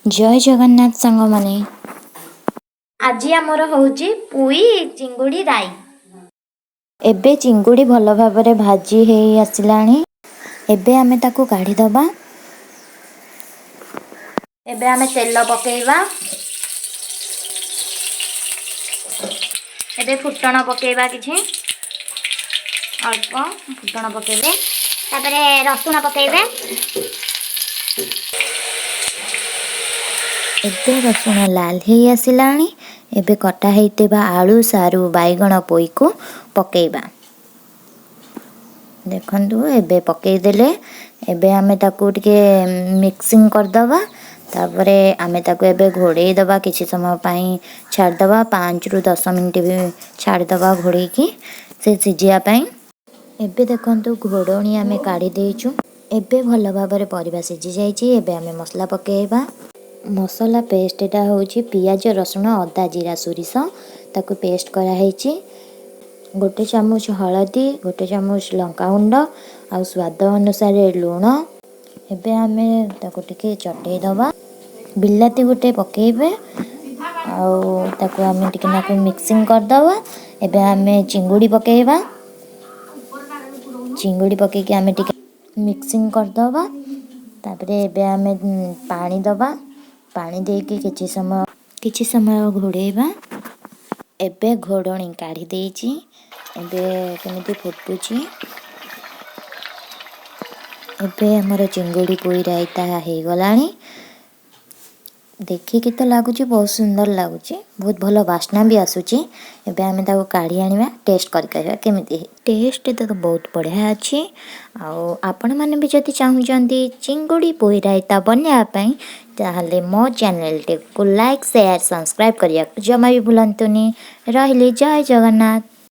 जय जगन्नाथ सांग माने आज आमर होउची पुई चिंगुड़ी राई। एबे चिंगुड़ी भल भाबरे भाजी हे आसिलाणी। एबे आमे ताकू काढ़ी दबा। एबे आमे तेल पकेइबा। एबे फुटण पकेइबा किछि अल्प फुटण पकेइबे तापरे रसुण पकेइबे। एबे रसुण लाल हे आसिलाणी। एबे कटा हेइतेबा आलू सारू बैगण पोई को पकेइबा। देखंतु एबे पकेइ देले। एबे आमे ताकू टिके मिक्सिंग कर दबा। तापरे आमे ताकू एबे घोड़े दबा किछि समय पई छाड़ दबा 5 रु 10 मिनिट भी छाड़ दबा घोड़े की से सिजिया पई। एबे देखंतु घोड़ोनी आमे काढ़ी देइछु। एबे भल भाबरे परिबा सिजि जाइछि। एबे आमे मसला पकेइबा। मसला पेस्ट एटा होउछि पियाज रसुण अदा जीरा सोरिष ताकू पेस्ट करा हेइछि। गोटे चामच हळदी गोटे चामच लंका गुंड आ स्वाद अनुसार लूण। एबे आमे ताकू टिके चटई दबा। बिलाती गोटे पकेइबे आ ताकू आमे टिके नाकू मिक्सिंग कर दबा। एबे आमे चिंगुड़ी पकेइबा। चिंगुड़ी पकेइ के आमे टिके मिक्सिंग कर दबा। तापरे एबे आमे पानी दबा। पानी देके किछि समय घोड़ेइबा। एबे घोड़णी काढ़ी देइछि। एबे केमिति फुटुछि। एबे हमर चिंगुड़ी पोई रायता हे गलाणी। देखि के तो लागुछि बहुत सुंदर लागुछि। बहुत भलो वासना भी आसुछि। एबे आमे ताको काढ़ी आनिबा टेस्ट करि कहबा केमिति हे। टेस्ट तो बहुत बढ़िया अछि। आ आपण माने भी जति चाहू जंती चिंगुड़ी पोई रायता बन्या पई ताहले मो चैनल टे को लाइक शेयर सब्सक्राइब करिया जमा भी भूलंतुनी। रहिले जय जगन्नाथ।